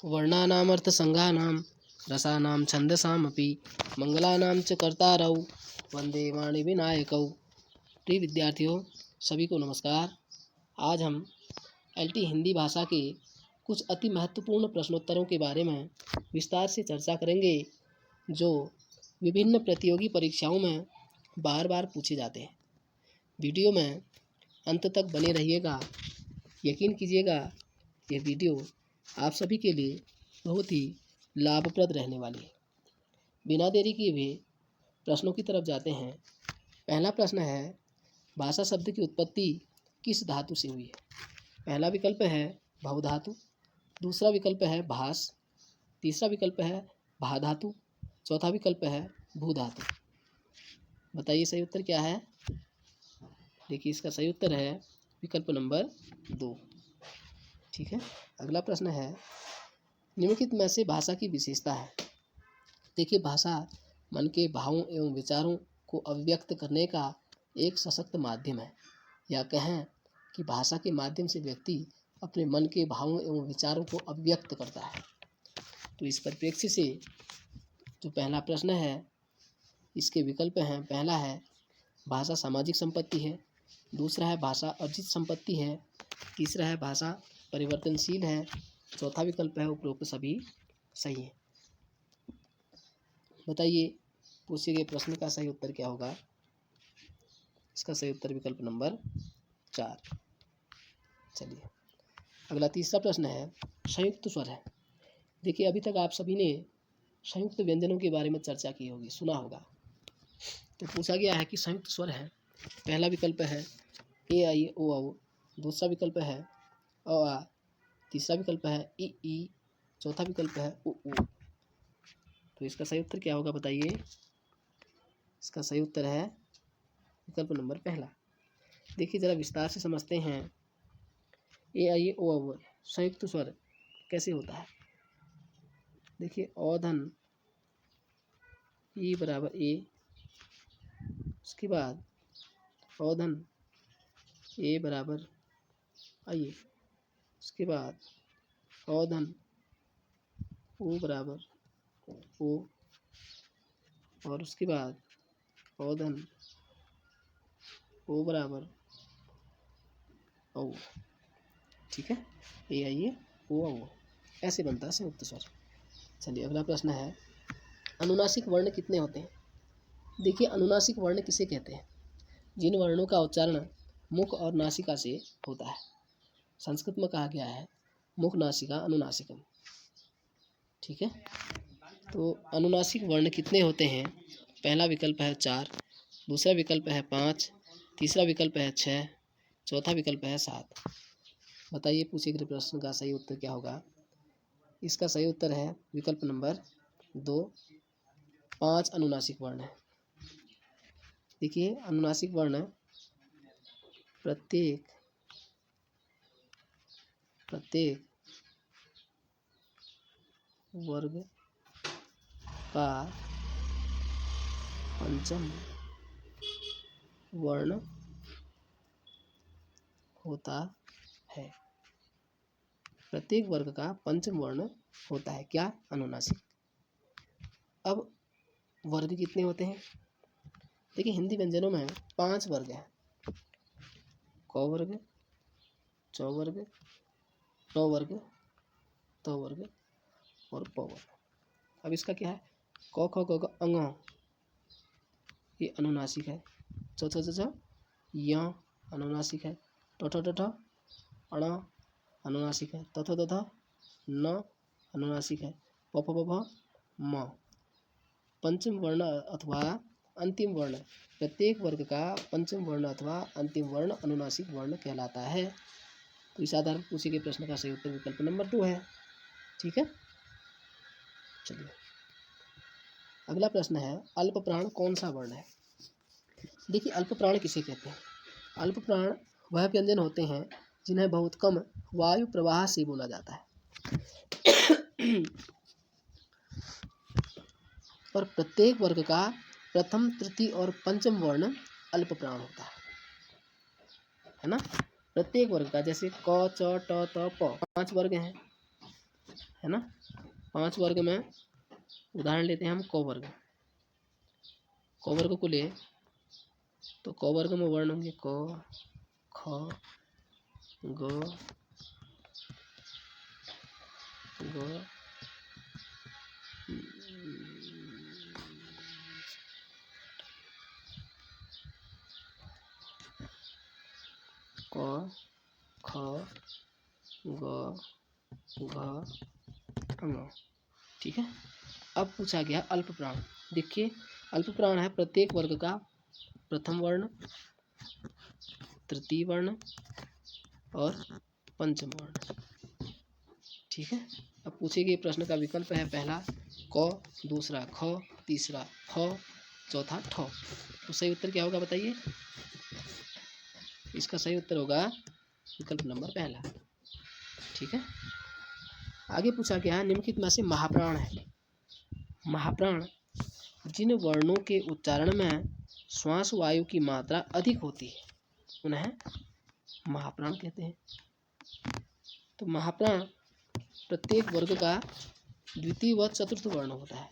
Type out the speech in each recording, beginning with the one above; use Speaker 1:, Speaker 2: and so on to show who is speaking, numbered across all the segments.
Speaker 1: वर्णानामर्थसंज्ञानां रसानां छन्दसामपि मंगलानां च कर्तारौ वंदे वाणिविनायकौ। प्रिय विद्यार्थियों, सभी को नमस्कार। आज हम एलटी हिंदी भाषा के कुछ अति महत्वपूर्ण प्रश्नोत्तरों के बारे में विस्तार से चर्चा करेंगे, जो विभिन्न प्रतियोगी परीक्षाओं में बार बार पूछे जाते हैं। वीडियो में अंत तक बने रहिएगा। यकीन कीजिएगा, यह वीडियो आप सभी के लिए बहुत ही लाभप्रद रहने वाली है। बिना देरी किए हुए प्रश्नों की तरफ जाते हैं। पहला प्रश्न है, भाषा शब्द की उत्पत्ति किस धातु से हुई है? पहला विकल्प है भव धातु, दूसरा विकल्प है भास, तीसरा विकल्प है भा धातु, चौथा विकल्प है भू धातु। बताइए सही उत्तर क्या है? देखिए, इसका सही उत्तर है विकल्प नंबर 2। ठीक है। अगला प्रश्न है, निम्नलिखित में से भाषा की विशेषता है। देखिए, भाषा मन के भावों एवं विचारों को अभिव्यक्त करने का एक सशक्त माध्यम है, या कहें कि भाषा के माध्यम से व्यक्ति अपने मन के भावों एवं विचारों को अभिव्यक्त करता है। तो इस परिप्रेक्ष्य से जो पहला प्रश्न है, इसके विकल्प हैं। पहला है भाषा सामाजिक संपत्ति है, दूसरा है भाषा अर्जित संपत्ति है, तीसरा है भाषा परिवर्तनशील है, चौथा विकल्प है उपरोक्त सभी सही है। बताइए, पूछे गए प्रश्न का सही उत्तर क्या होगा? इसका सही उत्तर विकल्प नंबर 4। चलिए, अगला तीसरा प्रश्न है, संयुक्त स्वर है। देखिए, अभी तक आप सभी ने संयुक्त व्यंजनों के बारे में चर्चा की होगी, सुना होगा। तो पूछा गया है कि संयुक्त स्वर है। पहला विकल्प है ए आई ओ औ, दूसरा विकल्प है अ आ, तीसरा विकल्प है इ ई, चौथा विकल्प है उ ऊ। तो इसका सही उत्तर क्या होगा? बताइए। इसका सही उत्तर है विकल्प नंबर पहला। देखिए, जरा विस्तार से समझते हैं। ए आई ओ औ संयुक्त स्वर कैसे होता है। देखिए, औधन ई बराबर ए, उसके बाद औधन ए बराबर आइए, उसके बाद औधन ओ बराबर ओ, और उसके बाद औधन ओ बराबर औ। ठीक है, ए आइए ओ औ, ऐसे बनता है संयुक्त स्वर। चलिए, अगला प्रश्न है, अनुनासिक वर्ण कितने होते हैं? देखिए, अनुनासिक वर्ण किसे कहते हैं? जिन वर्णों का उच्चारण मुख और नासिका से होता है। संस्कृत में कहा गया है मुख नासिका अनुनासिकम। ठीक है। तो अनुनासिक वर्ण कितने होते हैं? पहला विकल्प है 4, दूसरा विकल्प है 5, तीसरा विकल्प है 6, चौथा विकल्प है 7। बताइए, पूछे गए प्रश्न का सही उत्तर क्या होगा? इसका सही उत्तर है विकल्प नंबर 2, 5 अनुनासिक वर्ण है। देखिए, अनुनासिक वर्ण प्रत्येक वर्ग का पंचम वर्ण होता है। प्रत्येक वर्ग का पंचम वर्ण होता है क्या? अनुनासिक। अब वर्ग कितने होते हैं? देखिए, हिंदी व्यंजनों में 5 वर्ग हैं। क वर्ग, च वर्ग, ट वर्ग, त वर्ग और प वर्ग। अब इसका क्या है? क ख ग घ अंग, ये अनुनासिक है। च छ छ छ य अनुनासिक है। ट ठ ट ठ अण अनुनासिक है। त थ त थ न अनुनासिक है। प फ प फ म। पंचम वर्ण अथवा अंतिम वर्ण, प्रत्येक वर्ग का पंचम वर्ण अथवा अंतिम वर्ण अनुनासिक वर्ण कहलाता है। तो इस आधार पर पूछे गए प्रश्न का सही उत्तर विकल्प नंबर 2 है। ठीक है। चलिए, अगला प्रश्न है, अल्प प्राण कौन सा वर्ण है? देखिए, अल्प प्राण किसे कहते हैं? अल्प प्राण वह व्यंजन होते हैं जिन्हें बहुत कम वायु प्रवाह से बोला जाता है और प्रत्येक वर्ग का प्रथम, तृतीय और पंचम वर्ण अल्प प्राण होता है ना। प्रत्येक वर्ग का, जैसे क च ट त प 5 वर्ग हैं, है ना। 5 वर्ग में उदाहरण लेते हैं हम क वर्ग। क वर्ग को ले तो क वर्ग में वर्ण होंगे क, ख, ग, क, ख, ग, घ, ङ। ठीक है। अब पूछा गया अल्प प्राण। देखिए अल्प प्राण है प्रत्येक वर्ग का प्रथम वर्ण, तृतीय वर्ण और पंचम वर्ण। ठीक है। अब पूछे गए प्रश्न का विकल्प है पहला क, दूसरा ख, तीसरा फ, चौथा ठ। तो सही उत्तर क्या होगा बताइए। इसका सही उत्तर होगा विकल्प नंबर पहला। ठीक है। आगे पूछा गया निम्नलिखित में से महाप्राण है। महाप्राण जिन वर्णों के उच्चारण में श्वास वायु की मात्रा अधिक होती है उन्हें महाप्राण कहते हैं। तो महाप्राण प्रत्येक वर्ग का द्वितीय व चतुर्थ वर्ण होता है।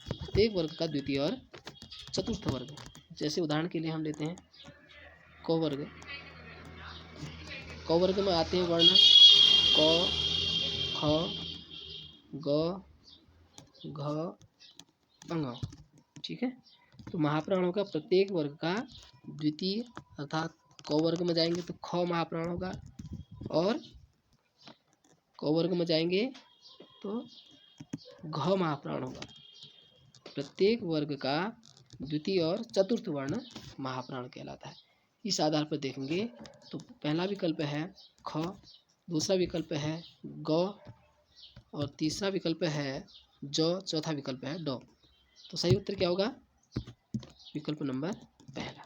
Speaker 1: प्रत्येक वर्ग का द्वितीय और चतुर्थ वर्ग। जैसे उदाहरण के लिए हम लेते हैं क वर्ग। क वर्ग में आते हैं वर्ण क, ख, ग, घ, ङ। ठीक है। तो महाप्राण होगा प्रत्येक वर्ग का द्वितीय, अर्थात क वर्ग में जाएंगे तो ख महाप्राण होगा और क वर्ग में जाएंगे तो घ महाप्राण होगा। प्रत्येक वर्ग का द्वितीय और चतुर्थ वर्ण महाप्राण कहलाता है। इस आधार पर देखेंगे तो पहला विकल्प है ख, दूसरा विकल्प है ग और तीसरा विकल्प है ज, चौथा विकल्प है ड। तो सही उत्तर क्या होगा विकल्प नंबर पहला।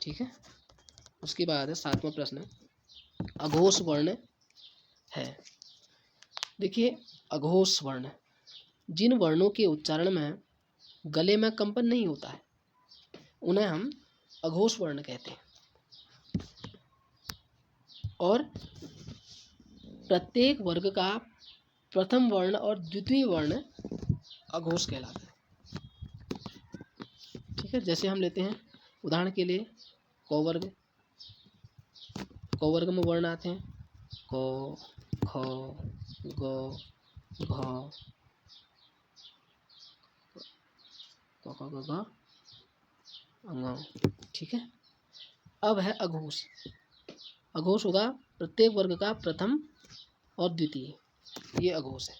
Speaker 1: ठीक है। उसके बाद 7वां प्रश्न अघोष वर्ण है। देखिए अघोष वर्ण जिन वर्णों के उच्चारण में गले में कंपन नहीं होता है उन्हें हम अघोष वर्ण कहते हैं। और प्रत्येक वर्ग का प्रथम वर्ण और द्वितीय वर्ण अघोष कहलाता है। ठीक है। जैसे हम लेते हैं उदाहरण के लिए क वर्ग। क वर्ग में वर्ण आते हैं क, ख, ग, घ, ग, ङ। ठीक है। अब है अघोष। अघोष होगा प्रत्येक वर्ग का प्रथम और द्वितीय, ये अघोष है।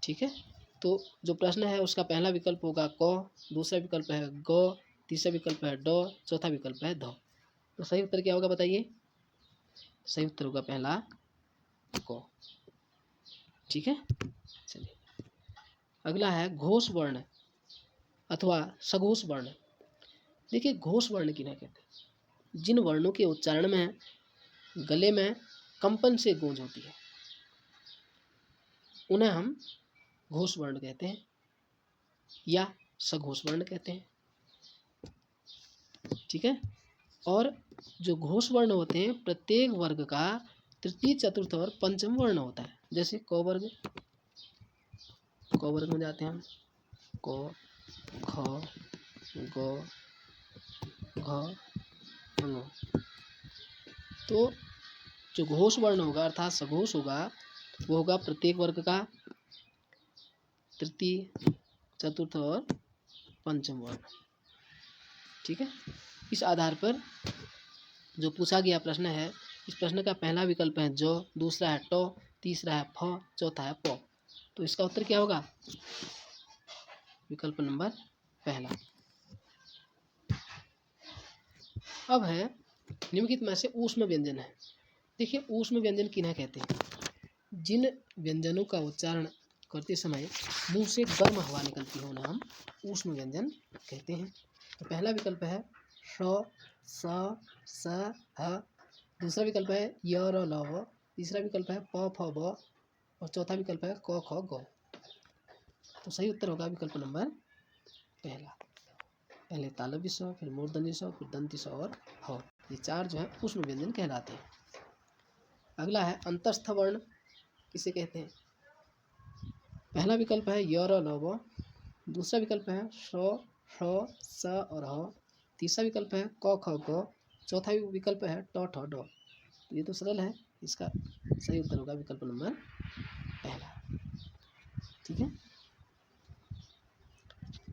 Speaker 1: ठीक है। तो जो प्रश्न है उसका पहला विकल्प होगा क, दूसरा विकल्प है ग, तीसरा विकल्प है ड, चौथा विकल्प है ध। तो सही उत्तर क्या होगा बताइए। सही उत्तर होगा पहला क। ठीक है। चलिए अगला है घोष वर्ण अथवा सघोष वर्ण। देखिए घोष वर्ण किन्हें कहते हैं। जिन वर्णों के उच्चारण में गले में कंपन से गूंज होती है उन्हें हम घोष वर्ण कहते हैं या सघोष वर्ण कहते हैं। ठीक है। और जो घोष वर्ण होते हैं प्रत्येक वर्ग का तृतीय, चतुर्थ और पंचम वर्ण होता है। जैसे क वर्ग। क वर्ग में जाते हैं हम क, ख, ग, घ, ङ। तो जो घोष वर्ण होगा अर्थात सघोष होगा वो होगा प्रत्येक वर्ग का तृतीय, चतुर्थ और पंचम वर्ण। ठीक है। इस आधार पर जो पूछा गया प्रश्न है इस प्रश्न का पहला विकल्प है ज, दूसरा है ट, तीसरा है फ, चौथा है प। तो इसका उत्तर क्या होगा विकल्प नंबर पहला। अब है निम्नलिखित में से ऊष्म व्यंजन है। देखिए ऊष्म व्यंजन किन्हें कहते हैं। जिन व्यंजनों का उच्चारण करते समय मुंह से गर्म हवा निकलती है उन्हें हम ऊष्म व्यंजन कहते हैं। तो पहला विकल्प है श, स, स, ह। दूसरा विकल्प है य, र, ल, व। तीसरा विकल्प है प, फ, ब और चौथा विकल्प है क, ख, ग। तो सही उत्तर होगा विकल्प नंबर पहला। पहले तालव्य स, फिर मूर्धन्य स, फिर दंती स और ह। ये चार जो है ऊष्म व्यंजन कहलाते हैं। अगला है अंतस्थ वर्ण किसे कहते हैं। पहला विकल्प है य र ल व, दूसरा विकल्प है श ष स और ह, तीसरा विकल्प है क ख ग, चौथा विकल्प है ट ठ ड। तो ये तो सरल है, इसका सही उत्तर होगा विकल्प नंबर पहला। ठीक है,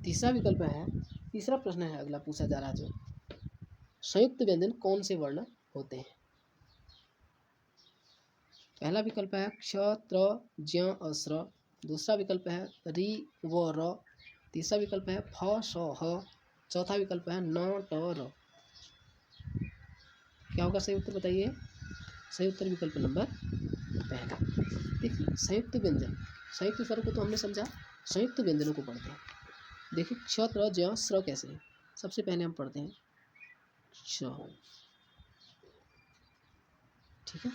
Speaker 1: तीसरा विकल्प है, तीसरा प्रश्न है अगला पूछा जा रहा है जो संयुक्त व्यंजन कौन से वर्ण होते हैं। पहला विकल्प है क्ष त्र ज्ञ और स्र, दूसरा विकल्प है रि व र, तीसरा विकल्प है फ स ह, चौथा विकल्प है न ट र। क्या होगा सही उत्तर बताइए। सही उत्तर विकल्प नंबर पहला। देखिए संयुक्त व्यंजन, संयुक्त स्वर को तो हमने समझा, संयुक्त व्यंजनों को पढ़ते हैं। देखिए क्ष त्र ज्ञ स्र कैसे है। सबसे पहले हम पढ़ते हैं क्ष, ठीक है,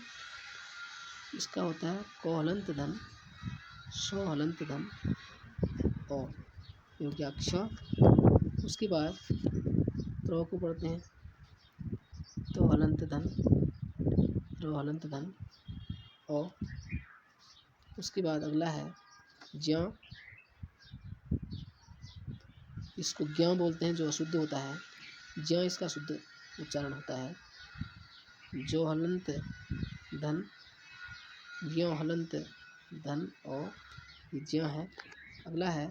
Speaker 1: इसका होता है क हलंत धन स हलंत धन अ योग्याक्ष। उसके बाद त्र को पढ़ते हैं तो हलंत धन रो हलंत धन अ। उसके बाद अगला है ज्ञ, इसको ज्ञ बोलते हैं जो अशुद्ध होता है, ज्ञ इसका शुद्ध उच्चारण होता है। जो हलंत धन ज्ञ हलंत धन और ये ज्ञ है। अगला है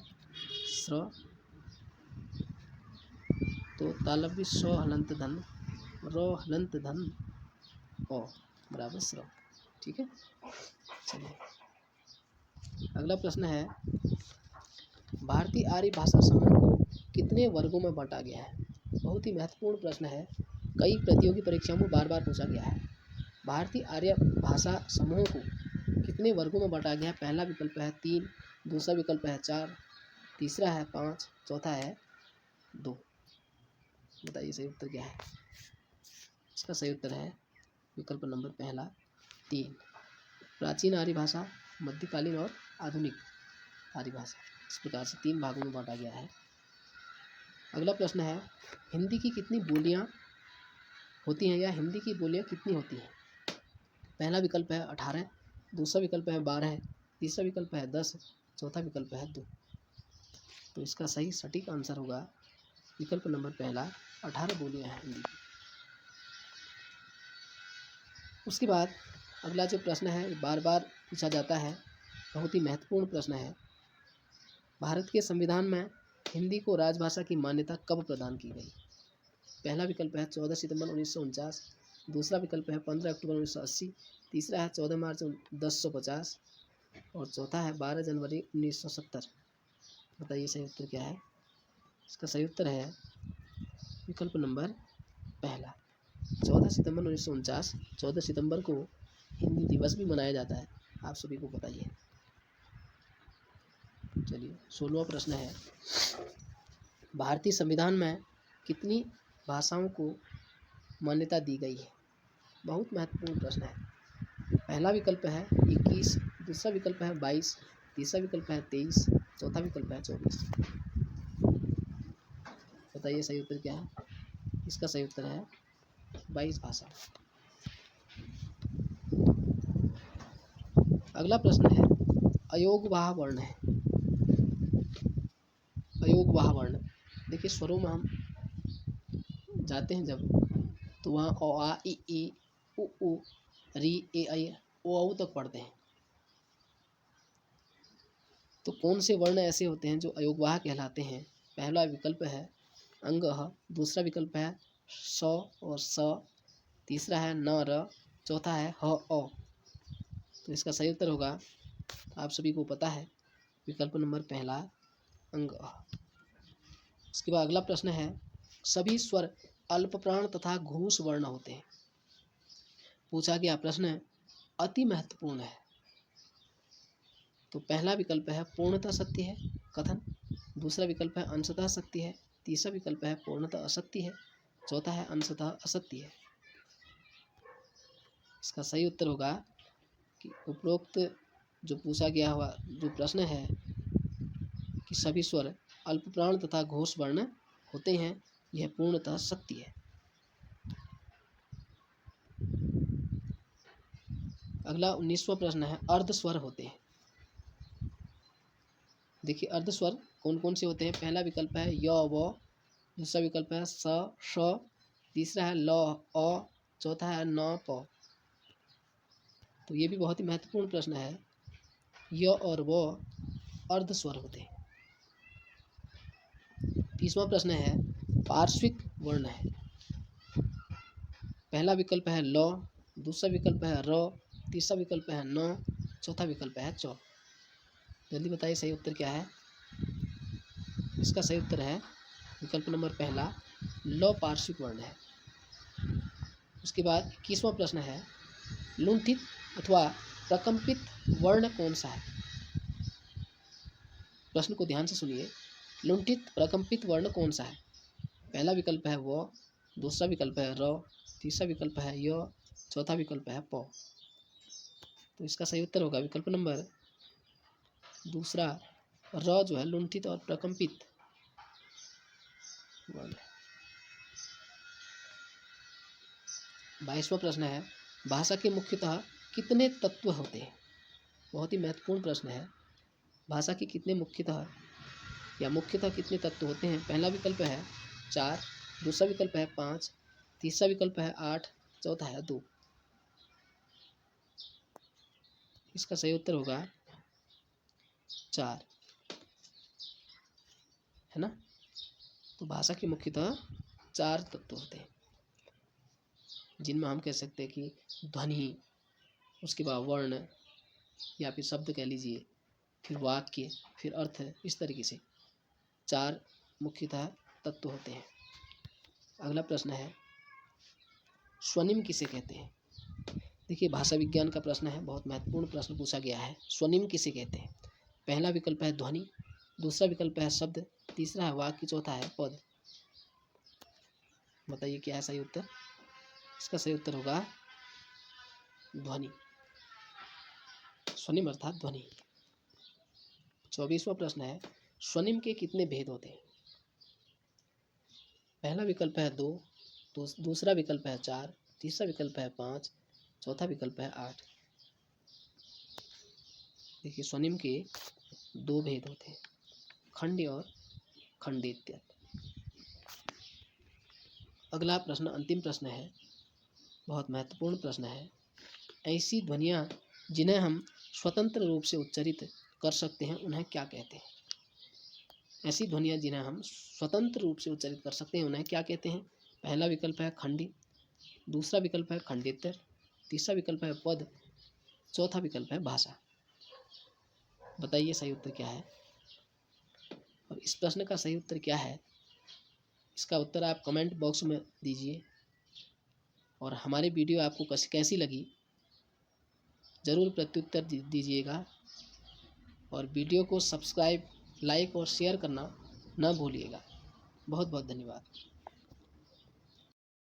Speaker 1: स्र, तो तालव्य स हलंत धन रो हलंत धन ओ बराबर स्र। ठीक है, चलिए अगला प्रश्न है भारतीय आर्य भाषा समूह को कितने वर्गों में बांटा गया है। बहुत ही महत्वपूर्ण प्रश्न है, कई प्रतियोगी परीक्षाओं में बार बार पूछा गया है। भारतीय आर्य भाषा समूह को कितने वर्गों में बांटा गया है। पहला विकल्प है 3, दूसरा विकल्प है 4, तीसरा है 5, चौथा है 2। बताइए सही उत्तर क्या है। इसका सही उत्तर है विकल्प नंबर पहला 3। प्राचीन आर्य भाषा, मध्यकालीन और आधुनिक आर्य भाषा, इस प्रकार से 3 भागों में बांटा गया है। अगला प्रश्न है हिंदी की कितनी बोलियां होती हैं या हिंदी की बोलियां कितनी होती हैं। पहला विकल्प है 18, दूसरा विकल्प है 12, तीसरा विकल्प है 10, चौथा विकल्प है 2। तो इसका सही सटीक आंसर होगा विकल्प नंबर पहला 18 बोलियां हैं हिंदी की। उसके बाद अगला जो प्रश्न है बार बार पूछा जाता है, बहुत ही महत्वपूर्ण प्रश्न है। भारत के संविधान में हिंदी को राजभाषा की मान्यता कब प्रदान की गई। पहला विकल्प है 14 सितंबर 1949, दूसरा विकल्प है 15 अक्टूबर 1980, तीसरा है 14 मार्च 1050 और चौथा है 12 जनवरी 1970। बताइए सही उत्तर क्या है। इसका सही उत्तर है विकल्प नंबर पहला 14 सितंबर 1949। 14 सितंबर को हिंदी दिवस भी मनाया जाता है, आप सभी को बताइए। चलिए 16वां प्रश्न है भारतीय संविधान में कितनी भाषाओं को मान्यता दी गई है। बहुत महत्वपूर्ण प्रश्न है। पहला विकल्प है 21, दूसरा विकल्प है 22, तीसरा विकल्प है 23, चौथा विकल्प है 24। बताइए सही उत्तर क्या है। इसका सही उत्तर है 22 भाषा। अगला प्रश्न है अयोगवाह वर्ण है। अयोगवाह वर्ण, देखिए स्वरों में हम जाते हैं जब, तो वहाँ अ आ इ ई उ ऊ री ए ऐ ओ औ तक पढ़ते हैं। तो कौन से वर्ण ऐसे होते हैं जो अयोगवाह कहलाते हैं। पहला विकल्प है अंग ह, दूसरा विकल्प है स और स, तीसरा है न र, चौथा है ह अ। तो इसका सही उत्तर होगा, आप सभी को पता है, विकल्प नंबर पहला अंग अ। इसके बाद अगला प्रश्न है सभी स्वर अल्प प्राण तथा घोष वर्ण होते हैं। पूछा गया प्रश्न अति महत्वपूर्ण है। तो पहला विकल्प है पूर्णतः सत्य है कथन, दूसरा विकल्प है अंशतः सत्य है, तीसरा विकल्प है पूर्णतः असत्य है, चौथा है अंशतः असत्य है। इसका सही उत्तर होगा कि उपरोक्त जो पूछा गया हुआ जो प्रश्न है कि सभी स्वर अल्प प्राण तथा घोष वर्ण होते हैं, यह पूर्णतः सत्य है। अगला 19वां प्रश्न है, अर्धस्वर होते हैं। देखिए अर्धस्वर कौन कौन से होते हैं। पहला विकल्प है य व, दूसरा विकल्प है स श, तीसरा है ल अ, चौथा है न प। तो ये भी बहुत ही महत्वपूर्ण प्रश्न है। य और व अर्धस्वर होते हैं। 20वां प्रश्न है, पार्श्विक वर्ण है। पहला विकल्प है ल, दूसरा विकल्प है र, तीसरा विकल्प है न, चौथा विकल्प है च। जल्दी बताइए सही उत्तर क्या है। इसका सही उत्तर है विकल्प नंबर पहला, ल पार्श्विक वर्ण है। उसके बाद 21वां प्रश्न है, लुंठित अथवा प्रकंपित वर्ण कौन सा है। प्रश्न को ध्यान से सुनिए। लुंठित प्रकंपित वर्ण कौन सा है। पहला विकल्प है व, दूसरा विकल्प है र, तीसरा विकल्प है य, चौथा विकल्प है प। तो इसका सही उत्तर होगा विकल्प नंबर दूसरा, र जो है लुंठित और प्रकंपित वर्ण है। 22वां प्रश्न है, भाषा के मुख्यतः कितने तत्व होते हैं। बहुत ही महत्वपूर्ण प्रश्न है। भाषा के कितने मुख्यतः कितने तत्व होते हैं। पहला विकल्प है 4, दूसरा विकल्प है 5, तीसरा विकल्प है 8, चौथा है 2। इसका सही उत्तर होगा 4, है ना। तो भाषा के मुख्यतः 4 तत्व होते हैं, जिनमें हम कह सकते हैं कि ध्वनि, उसके बाद वर्ण या फिर शब्द कह लीजिए, फिर वाक्य, फिर अर्थ, इस तरीके से 4 मुख्यतः तत्व होते हैं। अगला प्रश्न है, स्वनिम किसे कहते हैं। देखिए भाषा विज्ञान का प्रश्न है, बहुत महत्वपूर्ण प्रश्न पूछा गया है। स्वनिम किसे कहते हैं। पहला विकल्प है ध्वनि, दूसरा विकल्प है शब्द, तीसरा है वाक्य, चौथा है पद। बताइए क्या है सही उत्तर। इसका सही उत्तर होगा ध्वनि, स्वनिम अर्थात ध्वनि। 24वां प्रश्न है, स्वनिम के कितने भेद होते हैं। पहला विकल्प है 2, दूसरा विकल्प है 4, तीसरा विकल्प है 5, चौथा विकल्प है 8। देखिए स्वनिम के 2 भेद होते हैं, खंडी और खंडित। अगला प्रश्न अंतिम प्रश्न है, बहुत महत्वपूर्ण प्रश्न है। ऐसी ध्वनियाँ जिन्हें हम स्वतंत्र रूप से उच्चारित कर सकते हैं उन्हें क्या कहते हैं। ऐसी ध्वनियाँ जिन्हें हम स्वतंत्र रूप से उच्चारित कर सकते हैं उन्हें क्या कहते हैं। पहला विकल्प है खंडी, दूसरा विकल्प है खंडेतर, तीसरा विकल्प है पद, चौथा विकल्प है भाषा। बताइए सही उत्तर क्या है। और इस प्रश्न का सही उत्तर क्या है, इसका उत्तर आप कमेंट बॉक्स में दीजिए। और हमारी वीडियो आपको कैसी लगी ज़रूर प्रत्युत्तर दीजिएगा। और वीडियो को सब्सक्राइब, लाइक और शेयर करना न भूलिएगा। बहुत बहुत धन्यवाद।